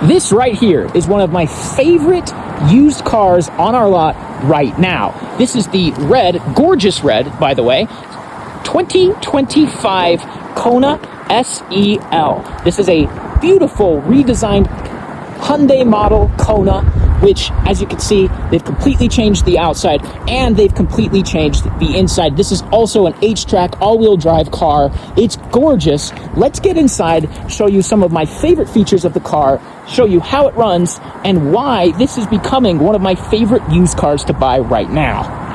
This right here is one of my favorite used cars on our lot right now. This is the red, gorgeous red, by the way, 2025 Kona SEL. This is a beautiful redesigned Hyundai model Kona, which, as you can see, they've completely changed the outside and they've completely changed the inside. This is also an H-track all-wheel drive car. It's gorgeous. Let's get inside, show you some of my favorite features of the car, show you how it runs, and why this is becoming one of my favorite used cars to buy right now.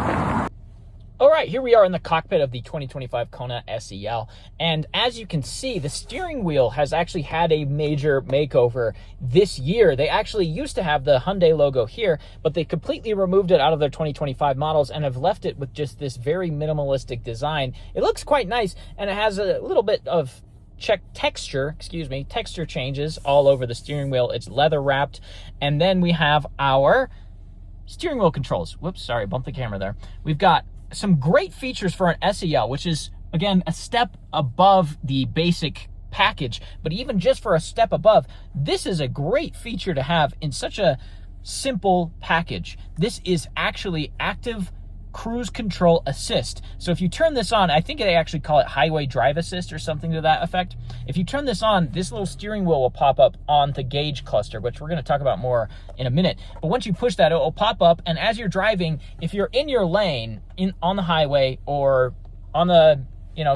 All right, here we are in the cockpit of the 2025 Kona SEL, and as you can see, the steering wheel has actually had a major makeover this year. They actually used to have the Hyundai logo here, but they completely removed it out of their 2025 models and have left it with just this very minimalistic design. It looks quite nice, and it has a little bit of texture changes all over the steering wheel. It's leather wrapped, and then we have our steering wheel controls. Whoops, sorry, bumped the camera there. We've got some great features for an SEL, which is, again, a step above the basic package. But even just for a step above, this is a great feature to have in such a simple package. This is actually active cruise control assist. So if you turn this on, I think they actually call it highway drive assist or something to that effect. If you turn this on, this little steering wheel will pop up on the gauge cluster, which we're going to talk about more in a minute. But once you push that, it will pop up, and as you're driving, if you're in your lane on the highway or on the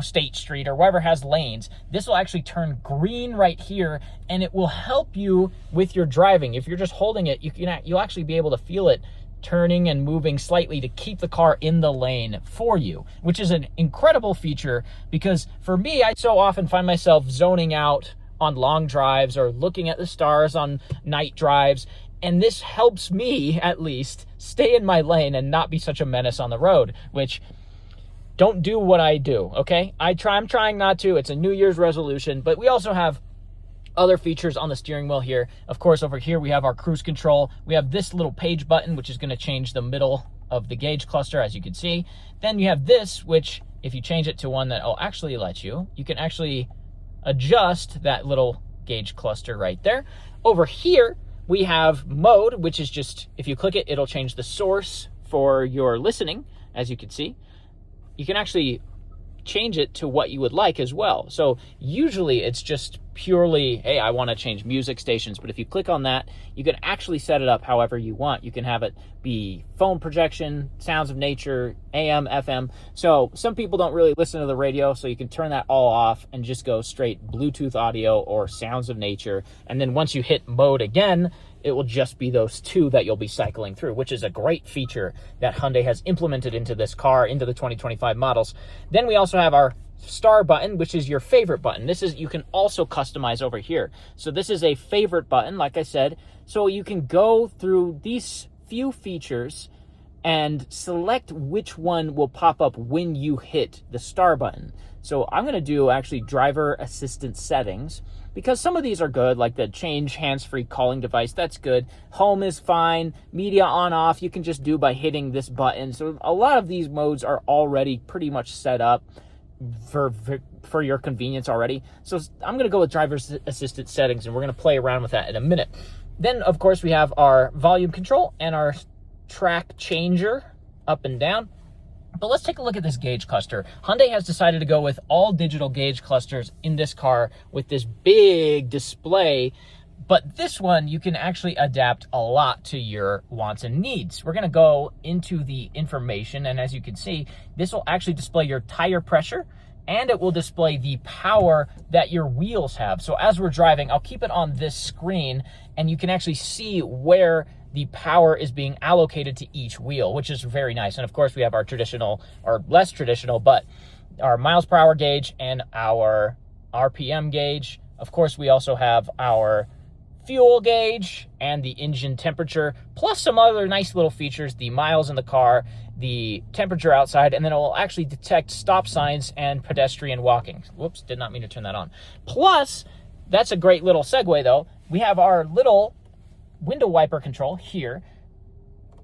State Street or wherever has lanes, this will actually turn green right here, and it will help you with your driving. If you're just holding it, you'll actually be able to feel it turning and moving slightly to keep the car in the lane for you, which is an incredible feature, because for me, I so often find myself zoning out on long drives or looking at the stars on night drives, and this helps me at least stay in my lane and not be such a menace on the road, which don't do what I do, okay? I'm trying not to. It's a New Year's resolution, but we also have other features on the steering wheel here. Of course, over here we have our cruise control. We have this little page button, which is going to change the middle of the gauge cluster, as you can see. Then you have this, which if you change it to one that will actually let you can actually adjust that little gauge cluster right there. Over here we have mode, which is just, if you click it, it'll change the source for your listening. As you can see, you can actually change it to what you would like as well. So usually it's just purely, hey, I want to change music stations, but if you click on that, you can actually set it up however you want. You can have it be phone projection, sounds of nature, AM, FM. So some people don't really listen to the radio, so you can turn that all off and just go straight Bluetooth audio or sounds of nature. And then once you hit mode again, it will just be those two that you'll be cycling through, which is a great feature that Hyundai has implemented into this car, into the 2025 models. Then we also have our star button, which is your favorite button. This is, you can also customize over here. So this is a favorite button, like I said. So you can go through these few features and select which one will pop up when you hit the star button. So I'm going to do actually driver assistant settings, because some of these are good, like the change hands-free calling device. That's good. Home is fine. Media on off, you can just do by hitting this button. So a lot of these modes are already pretty much set up for your convenience already. So I'm going to go with driver assistant settings, and we're going to play around with that in a minute. Then, of course, we have our volume control and our track changer up and down. But let's take a look at this gauge cluster. Hyundai has decided to go with all digital gauge clusters in this car with this big display, but this one you can actually adapt a lot to your wants and needs. We're gonna go into the information, and as you can see, this will actually display your tire pressure, and it will display the power that your wheels have. So as we're driving, I'll keep it on this screen, and you can actually see where the power is being allocated to each wheel, which is very nice. And of course we have our traditional, or less traditional, but our miles per hour gauge and our RPM gauge. Of course, we also have our fuel gauge and the engine temperature, plus some other nice little features, the miles in the car, the temperature outside, and then it will actually detect stop signs and pedestrian walking. Whoops, did not mean to turn that on. Plus, that's a great little segue though. We have our little window wiper control here.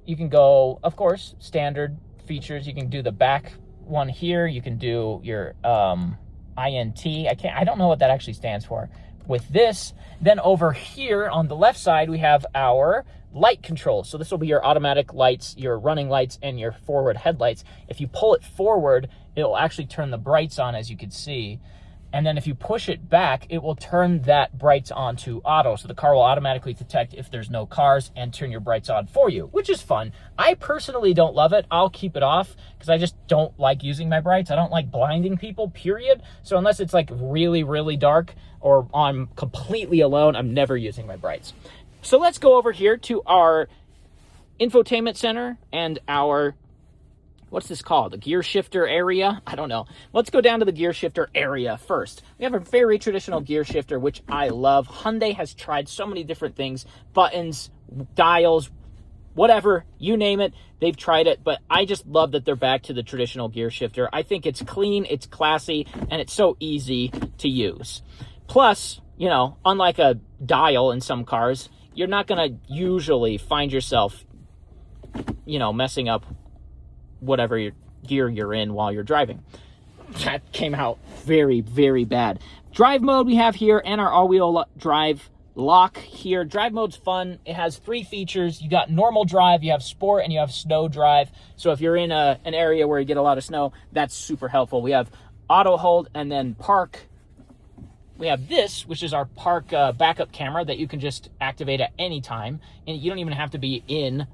You can go, of course, standard features. You can do the back one here. You can do your INT. I don't know what that actually stands for, with this. Then over here on the left side, we have our light controls. So this will be your automatic lights, your running lights, and your forward headlights. If you pull it forward, it will actually turn the brights on, as you can see. And then if you push it back, it will turn that brights on to auto. So the car will automatically detect if there's no cars and turn your brights on for you, which is fun. I personally don't love it. I'll keep it off because I just don't like using my brights. I don't like blinding people, period. So unless it's like really, really dark or I'm completely alone, I'm never using my brights. So let's go over here to our infotainment center and our, what's this called? The gear shifter area? I don't know. Let's go down to the gear shifter area first. We have a very traditional gear shifter, which I love. Hyundai has tried so many different things, buttons, dials, whatever, you name it, they've tried it, but I just love that they're back to the traditional gear shifter. I think it's clean, it's classy, and it's so easy to use. Plus, you know, unlike a dial in some cars, you're not going to usually find yourself, you know, messing up whatever your gear you're in while you're driving. That came out very, very bad. Drive mode we have here, and our all-wheel drive lock here. Drive mode's fun. It has 3 features. You got normal drive, you have sport, and you have snow drive. So if you're in an area where you get a lot of snow, that's super helpful. We have auto hold and then park. We have this, which is our park backup camera that you can just activate at any time. And you don't even have to be in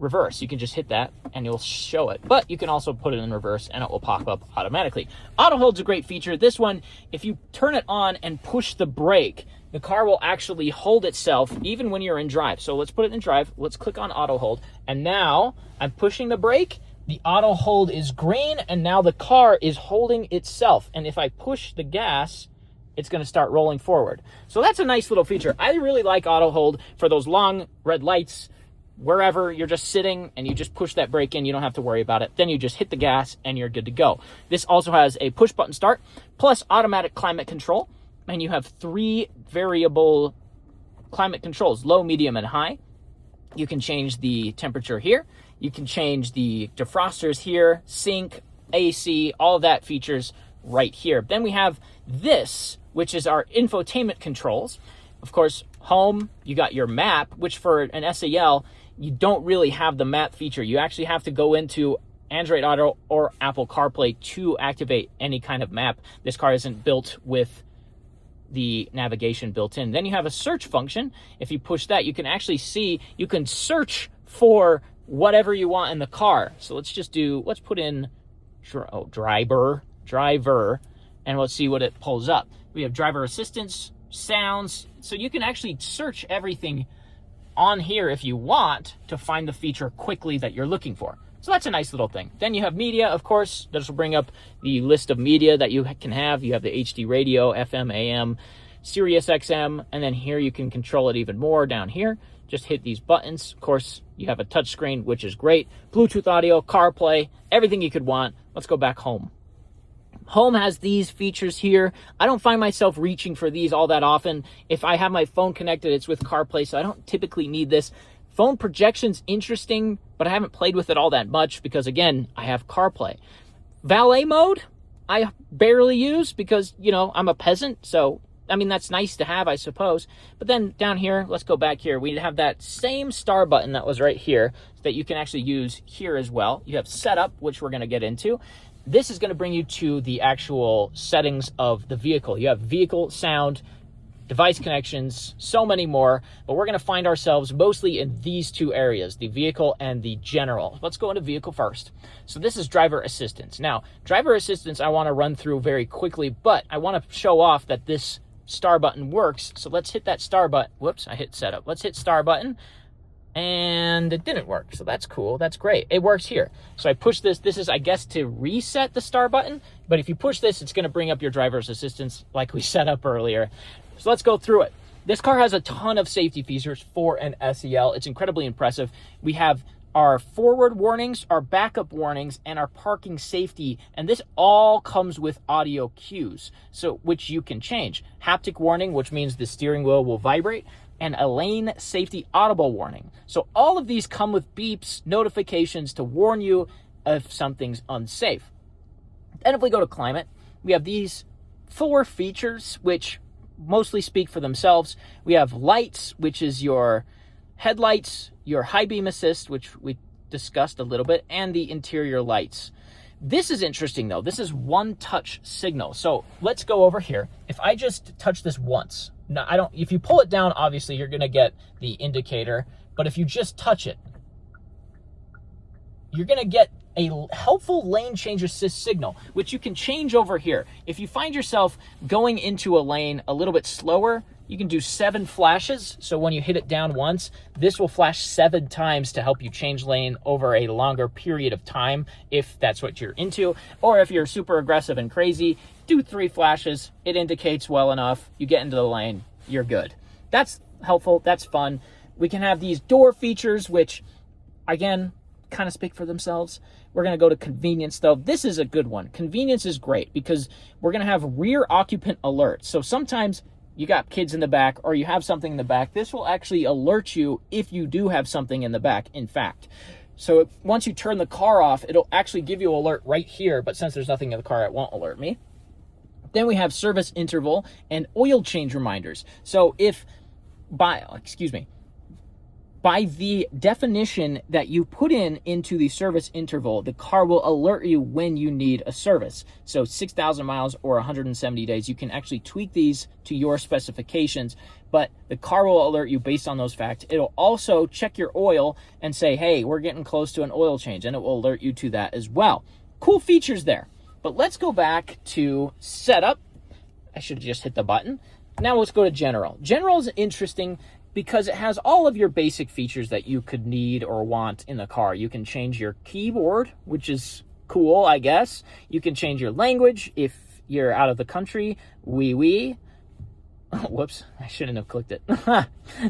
reverse. You can just hit that and it'll show it. But you can also put it in reverse and it will pop up automatically. Auto hold's a great feature. This one, if you turn it on and push the brake, the car will actually hold itself even when you're in drive. So let's put it in drive. Let's click on auto hold. And now I'm pushing the brake. The auto hold is green and now the car is holding itself. And if I push the gas, it's going to start rolling forward. So that's a nice little feature. I really like auto hold for those long red lights, wherever you're just sitting and you just push that brake in, you don't have to worry about it. Then you just hit the gas and you're good to go. This also has a push button start plus automatic climate control. And you have 3 variable climate controls, low, medium, and high. You can change the temperature here. You can change the defrosters here, sync, AC, all of that features right here. Then we have this, which is our infotainment controls. Of course, home, you got your map, which for an SEL, you don't really have the map feature. You actually have to go into Android Auto or Apple CarPlay to activate any kind of map. This car isn't built with the navigation built in. Then you have a search function. If you push that, you can actually see, you can search for whatever you want in the car. So let's put in driver, and let's see what it pulls up. We have driver assistance, sounds, so you can actually search everything on here if you want to find the feature quickly that you're looking for. So that's a nice little thing. Then you have media, of course. This will bring up the list of media that you can have. You have the HD radio, FM, AM, Sirius XM, and then here you can control it even more down here. Just hit these buttons. Of course, you have a touch screen, which is great. Bluetooth audio, CarPlay, everything you could want. Let's go back home. Home has these features here. I don't find myself reaching for these all that often. If I have my phone connected, it's with CarPlay, so I don't typically need this. Phone projection's interesting, but I haven't played with it all that much because, again, I have CarPlay. Valet mode, I barely use because, you know, I'm a peasant, so, I mean, that's nice to have, I suppose. But then down here, let's go back here. We have that same star button that was right here that you can actually use here as well. You have setup, which we're going to get into. This is going to bring you to the actual settings of the vehicle. You have vehicle, sound, device connections, so many more, but we're going to find ourselves mostly in these 2 areas, the vehicle and the general. Let's go into vehicle first. So this is driver assistance. Now, driver assistance I want to run through very quickly, but I want to show off that this star button works. So let's hit that star button. Whoops, I hit setup. Let's hit star button. And it didn't work, so that's cool. That's great. It works here. So I push this. This is, I guess, to reset the star button. But if you push this, it's going to bring up your driver's assistance like we set up earlier. So let's go through it. This car has a ton of safety features for an SEL. It's incredibly impressive. We have our forward warnings, our backup warnings, and our parking safety. And this all comes with audio cues, so which you can change. Haptic warning, which means the steering wheel will vibrate, and a lane safety audible warning. So all of these come with beeps, notifications to warn you if something's unsafe. Then if we go to climate, we have these 4 features, which mostly speak for themselves. We have lights, which is your headlights, your high beam assist, which we discussed a little bit, and the interior lights. This is interesting though. This is one touch signal. So let's go over here. If I just touch this once, now if you pull it down, obviously you're gonna get the indicator, but if you just touch it, you're gonna get a helpful lane change assist signal, which you can change over here. If you find yourself going into a lane a little bit slower, you can do 7 flashes. So when you hit it down once, this will flash 7 times to help you change lane over a longer period of time, if that's what you're into. Or if you're super aggressive and crazy, do 3 flashes. It indicates well enough. You get into the lane, you're good. That's helpful. That's fun. We can have these door features, which, again, kind of speak for themselves. We're going to go to convenience though. This is a good one. Convenience is great because we're going to have rear occupant alert. So sometimes you got kids in the back or you have something in the back. This will actually alert you if you do have something in the back, in fact. So once you turn the car off, it'll actually give you an alert right here, but since there's nothing in the car, it won't alert me. Then we have service interval and oil change reminders. So if by the definition that you put into the service interval, the car will alert you when you need a service. So 6,000 miles or 170 days, you can actually tweak these to your specifications, but the car will alert you based on those facts. It'll also check your oil and say, hey, we're getting close to an oil change, and it will alert you to that as well. Cool features there. But let's go back to setup. I should have just hit the button. Now let's go to general. General is interesting because it has all of your basic features that you could need or want in the car. You can change your keyboard, which is cool, I guess. You can change your language if you're out of the country. Oui. Oh, whoops, I shouldn't have clicked it.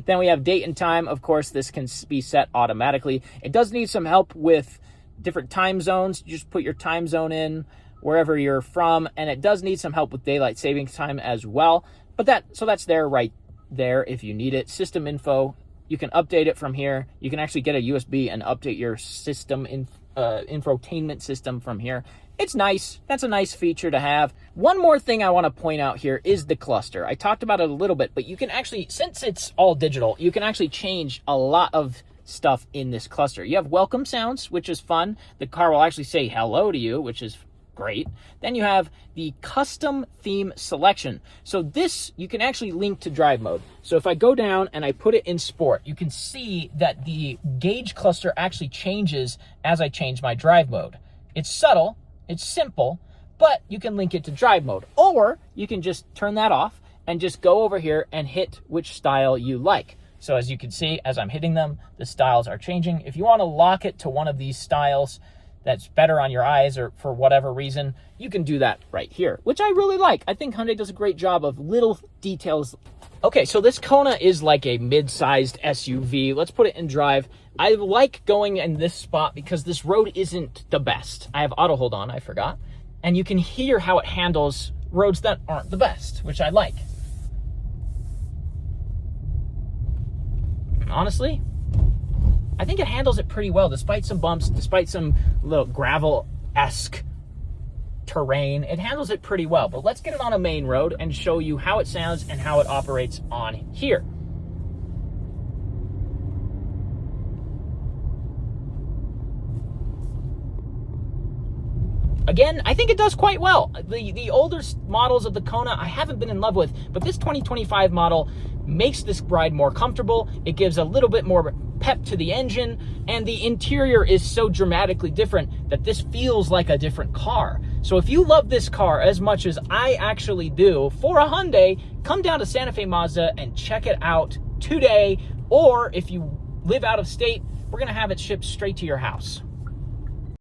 Then we have date and time. Of course, this can be set automatically. It does need some help with different time zones. You just put your time zone in wherever you're from, and it does need some help with daylight savings time as well. But that's there right there if you need it. System info, you can update it from here. You can actually get a USB and update your system infotainment system from here. It's nice. That's a nice feature to have. One more thing I want to point out here is the cluster. I talked about it a little bit, but you can actually, since it's all digital, you can actually change a lot of stuff in this cluster. You have welcome sounds, which is fun. The car will actually say hello to you, which is great. Then you have the custom theme selection. So this you can actually link to drive mode. So if I go down and I put it in sport, you can see that the gauge cluster actually changes as I change my drive mode. It's subtle, it's simple, but you can link it to drive mode. Or you can just turn that off and just go over here and hit which style you like. So as you can see, as I'm hitting them, the styles are changing. If you want to lock it to one of these styles that's better on your eyes or for whatever reason, you can do that right here, which I really like. I think Hyundai does a great job of little details. Okay, so this Kona is like a mid-sized SUV. Let's put it in drive. I like going in this spot because this road isn't the best. I have auto hold on, I forgot. And you can hear how it handles roads that aren't the best, which I like. And honestly, I think it handles it pretty well, despite some bumps, despite some little gravel-esque terrain. It handles it pretty well. But let's get it on a main road and show you how it sounds and how it operates on here. Again, I think it does quite well. The older models of the Kona I haven't been in love with, but this 2025 model makes this ride more comfortable. It gives a little bit more pep to the engine, and the interior is so dramatically different that this feels like a different car. So if you love this car as much as I actually do for a Hyundai, come down to Santa Fe Mazda and check it out today. Or if you live out of state, we're gonna have it shipped straight to your house.